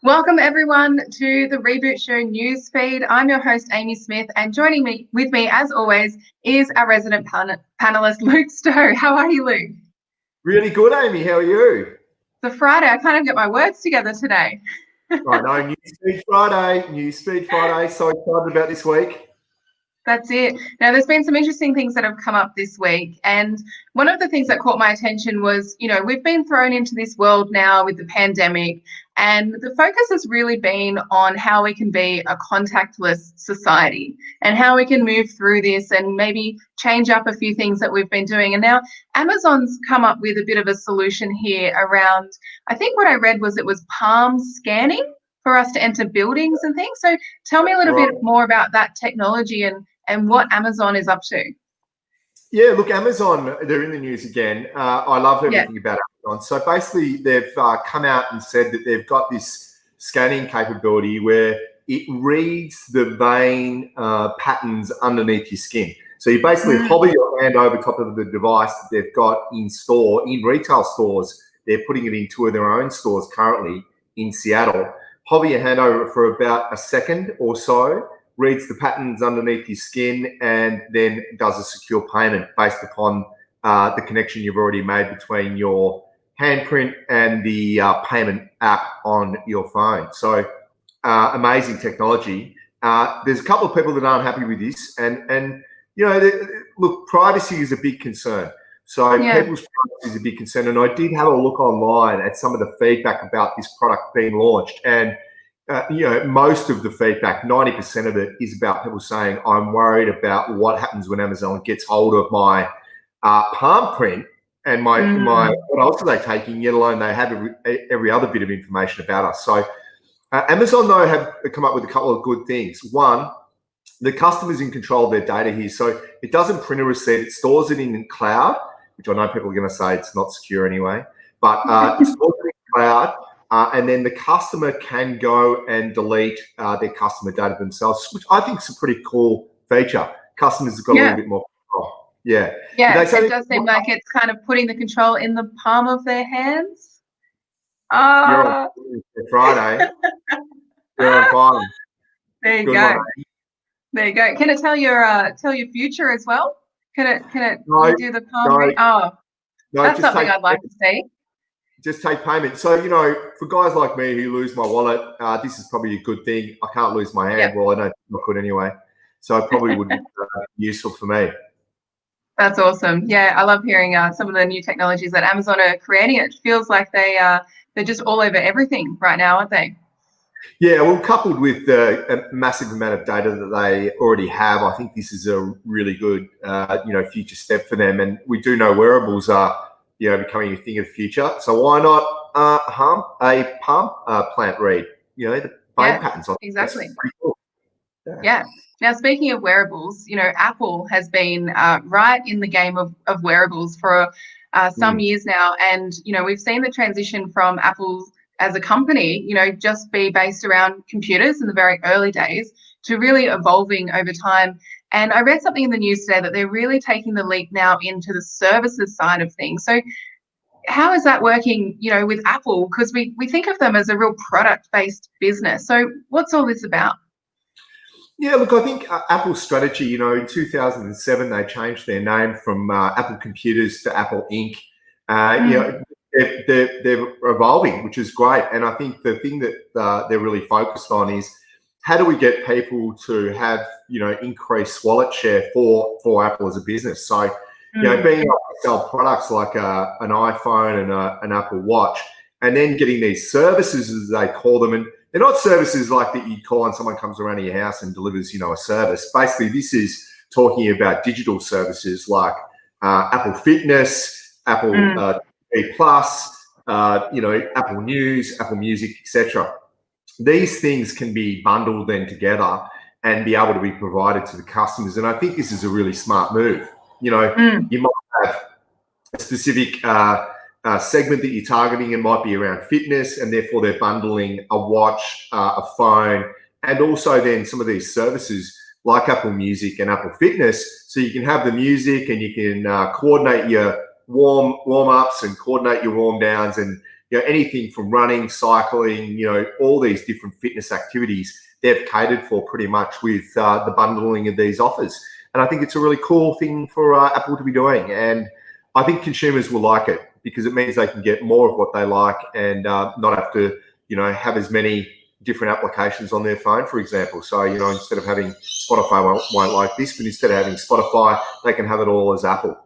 Welcome everyone to the Reboot Show newsfeed. I'm your host, Amy Smith, and joining me as always, is our resident panelist, Luke Stowe. How are you, Luke? Really good, Amy. How are you? It's a Friday. I can't even get my words together today. I know, NEWSFEED Friday. So excited about this week. That's it. Now, there's been some interesting things that have come up this week. And one of the things that caught my attention was, we've been thrown into this world now with the pandemic, and the focus has really been on how we can be a contactless society and how we can move through this and maybe change up a few things that we've been doing. And now Amazon's come up with a bit of a solution here around, I think what I read was it was palm scanning for us to enter buildings and things. So tell me a little bit more about that technology and what Amazon is up to. Yeah, look, Amazon, they're in the news again. I love everything about Amazon. So basically, they've come out and said that they've got this scanning capability where it reads the vein patterns underneath your skin. So you basically hover your hand over top of the device that they've got in store, in retail stores. They're putting it in two of their own stores currently in Seattle. Hover your hand over it for about a second or so, reads the patterns underneath your skin, and then does a secure payment based upon the connection you've already made between your handprint and the payment app on your phone. So amazing technology. There's a couple of people that aren't happy with this, and look, privacy is a big concern. So people's privacy is a big concern, and I did have a look online at some of the feedback about this product being launched, and most of the feedback, 90% of it, is about people saying, I'm worried about what happens when Amazon gets hold of my palm print and my what else are they taking, yet alone they have every other bit of information about us. So Amazon, though, have come up with a couple of good things. One, the customer's in control of their data here. So it doesn't print a receipt, it stores it in the cloud, which I know people are going to say it's not secure anyway, but it stores it in the cloud. And then the customer can go and delete their customer data themselves, which I think is a pretty cool feature. Customers have got a little bit more control. Yeah, it does seem like it's kind of putting the control in the palm of their hands. You're on Friday. You're on fire. There you go. There you go. Can it tell your future as well? Can it do the palm read? Oh, no, that's something I'd like to see. Just take payment. So, for guys like me who lose my wallet, this is probably a good thing. I can't lose my hand. Well, I don't think I could anyway. So it probably would be useful for me. That's awesome. Yeah, I love hearing some of the new technologies that Amazon are creating. It feels like they're just all over everything right now, aren't they? Yeah, well, coupled with a massive amount of data that they already have, I think this is a really good, future step for them. And we do know wearables are becoming a thing of the future. So why not a palm plant read? The vein patterns. Exactly. That's pretty cool. Yeah. Now, speaking of wearables, Apple has been right in the game of wearables for some years now. And, we've seen the transition from Apple as a company, just be based around computers in the very early days to really evolving over time. And I read something in the news today that they're really taking the leap now into the services side of things. So how is that working, with Apple? Because we think of them as a real product-based business. So what's all this about? Yeah, look, I think Apple's strategy, in 2007, they changed their name from Apple Computers to Apple Inc. They're evolving, which is great. And I think the thing that they're really focused on is how do we get people to have, increased wallet share for Apple as a business? So, being able to sell products like an iPhone and an Apple Watch, and then getting these services, as they call them. And they're not services like that you call and someone comes around to your house and delivers, a service. Basically, this is talking about digital services like Apple Fitness, Apple TV Plus, Apple News, Apple Music, etc. These things can be bundled then together and be able to be provided to the customers. And I think this is a really smart move. You might have a specific segment that you're targeting. It might be around fitness, and therefore they're bundling a watch, a phone, and also then some of these services like Apple Music and Apple Fitness. So you can have the music and you can coordinate your warm-ups and coordinate your warm downs and anything from running, cycling, all these different fitness activities, they've catered for pretty much with the bundling of these offers. And I think it's a really cool thing for Apple to be doing. And I think consumers will like it because it means they can get more of what they like and not have to, have as many different applications on their phone, for example. So, instead of having Spotify won't like this, but instead of having Spotify, they can have it all as Apple.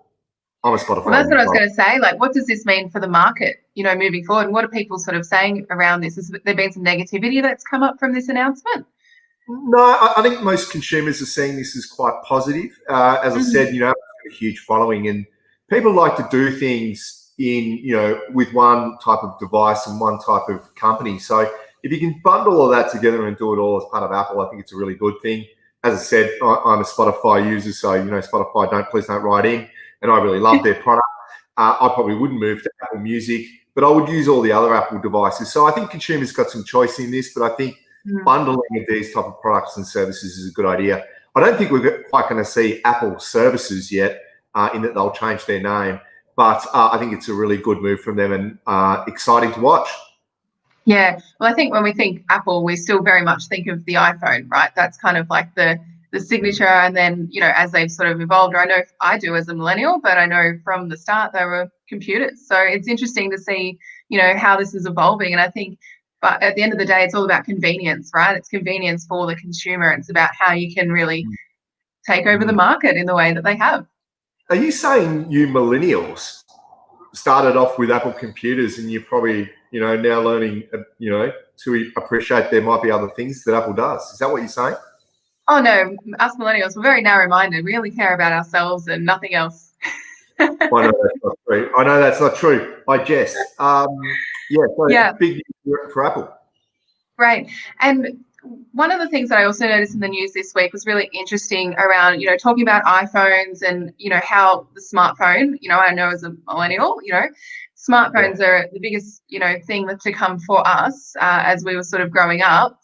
I'm a Spotify. Well, that's what I was going to say. Like, what does this mean for the market, moving forward? And what are people sort of saying around this? Has there been some negativity that's come up from this announcement? No, I think most consumers are seeing this as quite positive. As I said, it's got a huge following, and people like to do things in, with one type of device and one type of company. So if you can bundle all that together and do it all as part of Apple, I think it's a really good thing. As I said, I'm a Spotify user, so, Spotify, please don't write in. And I really love their product. I probably wouldn't move to Apple Music, but I would use all the other Apple devices. So I think consumers got some choice in this, but I think bundling of these type of products and services is a good idea. I don't think we're quite going to see Apple services yet in that they'll change their name, but I think it's a really good move from them and exciting to watch. Yeah, well, I think when we think Apple, we still very much think of the iPhone, right? That's kind of like the signature. And then, as they've sort of evolved, or I know I do as a millennial, but I know from the start they were computers. So it's interesting to see, how this is evolving. And I think, but at the end of the day, it's all about convenience, right? It's convenience for the consumer. It's about how you can really take over the market in the way that they have. Are you saying you millennials started off with Apple computers and you're probably, now learning, to appreciate there might be other things that Apple does? Is that what you're saying? Oh, no, us millennials, we're very narrow-minded. We only care about ourselves and nothing else. I know that's not true. I jest. Big news for Apple. Right. And one of the things that I also noticed in the news this week was really interesting around, talking about iPhones and, how the smartphone, I know as a millennial, smartphones are the biggest, thing to come for us as we were sort of growing up.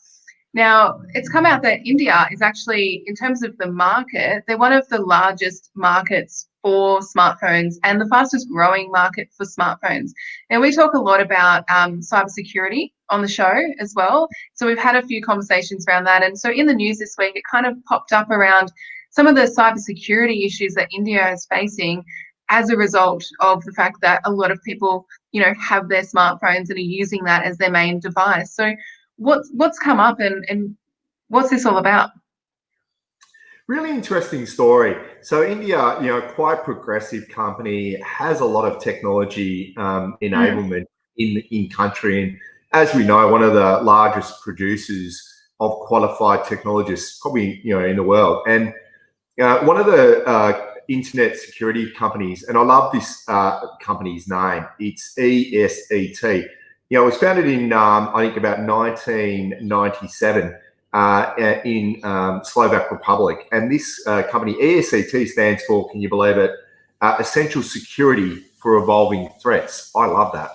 Now, it's come out that India is actually, in terms of the market, they're one of the largest markets for smartphones and the fastest growing market for smartphones. Now, we talk a lot about cybersecurity on the show as well. So we've had a few conversations around that. And so in the news this week, it kind of popped up around some of the cybersecurity issues that India is facing as a result of the fact that a lot of people, have their smartphones and are using that as their main device. So what's come up and what's this all about? Really interesting story. So India, quite progressive company, has a lot of technology enablement in country. And as we know, one of the largest producers of qualified technologists, probably, in the world. And one of the internet security companies, and I love this company's name, it's ESET. It was founded in, I think, about 1997 in Slovak Republic. And this company, ESET, stands for, can you believe it, Essential Security for Evolving Threats. I love that.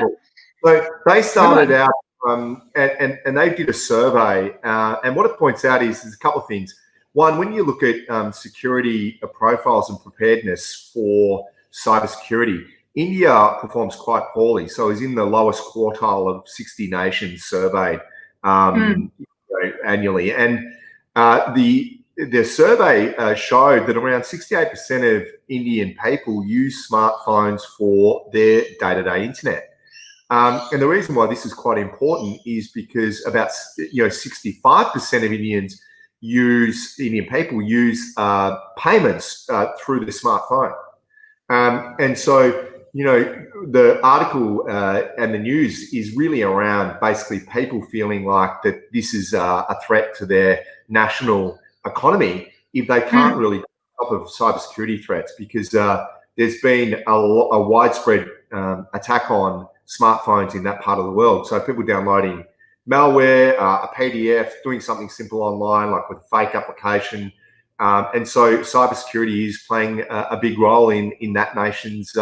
Cool. So they started out and they did a survey. And what it points out is there's a couple of things. One, when you look at security profiles and preparedness for cybersecurity, India performs quite poorly, so is in the lowest quartile of 60 nations surveyed annually. And the survey showed that around 68% of Indian people use smartphones for their day-to-day internet. And the reason why this is quite important is because about 65% of Indian people use payments through the smartphone. And so, the article and the news is really around basically people feeling like that this is a threat to their national economy if they can't really top of cybersecurity threats, because there's been a widespread attack on smartphones in that part of the world. So people downloading malware, a PDF, doing something simple online, like with a fake application. And so cybersecurity is playing a big role in that nation's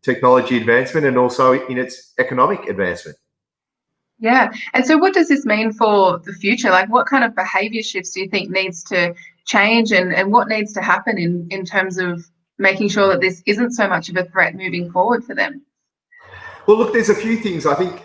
technology advancement and also in its economic advancement. Yeah. And so what does this mean for the future? Like, what kind of behavior shifts do you think needs to change and what needs to happen in terms of making sure that this isn't so much of a threat moving forward for them? Well, look, there's a few things. I think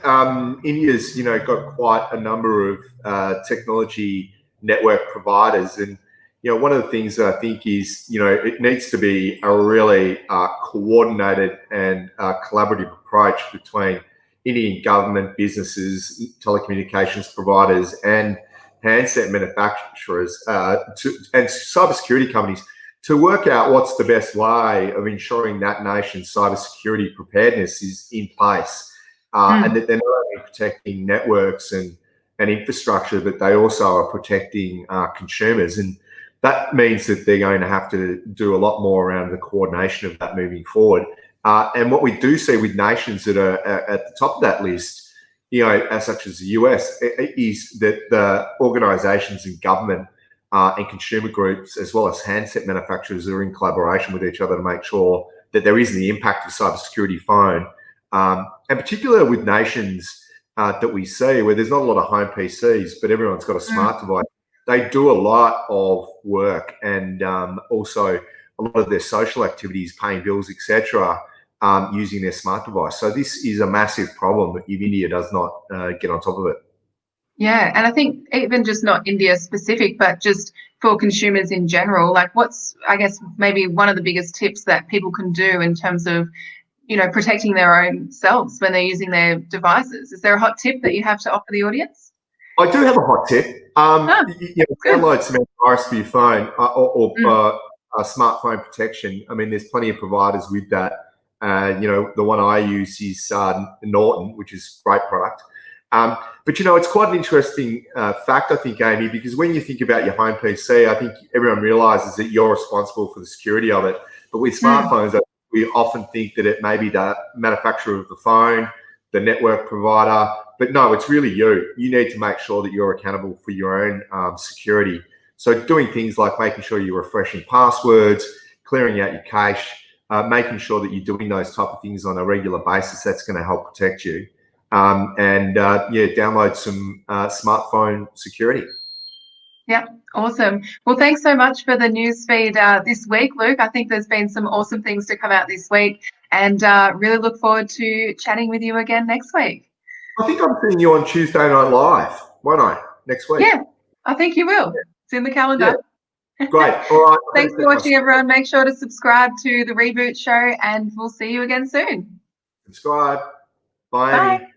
India's, got quite a number of technology network providers, and one of the things that I think is, it needs to be a really coordinated and collaborative approach between Indian government, businesses, telecommunications providers, and handset manufacturers and cybersecurity companies to work out what's the best way of ensuring that nation's cybersecurity preparedness is in place, and that they're not only protecting networks and infrastructure, but they also are protecting consumers. And that means that they're going to have to do a lot more around the coordination of that moving forward. And what we do see with nations that are at the top of that list, as such as the US, is that the organisations in government and consumer groups, as well as handset manufacturers, are in collaboration with each other to make sure that there isn't the impact of cybersecurity phone. And particularly with nations that we see where there's not a lot of home PCs, but everyone's got a smart device, they do a lot of work and also a lot of their social activities, paying bills, etc., using their smart device. So this is a massive problem if India does not get on top of it. Yeah, and I think even just not India specific, but just for consumers in general, like what's, I guess, maybe one of the biggest tips that people can do in terms of, protecting their own selves when they're using their devices? Is there a hot tip that you have to offer the audience? I do have a hot tip. Download some antivirus for your phone or smartphone protection. I mean, there's plenty of providers with that. The one I use is Norton, which is a great product. But it's quite an interesting fact, I think, Amy, because when you think about your home PC, I think everyone realizes that you're responsible for the security of it. But with smartphones, we often think that it may be the manufacturer of the phone, the network provider, but no, it's really you. You need to make sure that you're accountable for your own security. So doing things like making sure you're refreshing passwords, clearing out your cache, making sure that you're doing those type of things on a regular basis, that's going to help protect you. Download some smartphone security. Yeah, awesome. Well, thanks so much for the newsfeed this week, Luke. I think there's been some awesome things to come out this week, and really look forward to chatting with you again next week. I think I'm seeing you on Tuesday Night Live, won't I, next week? Yeah, I think you will. It's in the calendar. Yeah. Great. All right. Thanks for watching, everyone. Make sure to subscribe to the Reboot Show, and we'll see you again soon. Subscribe. Bye. Bye.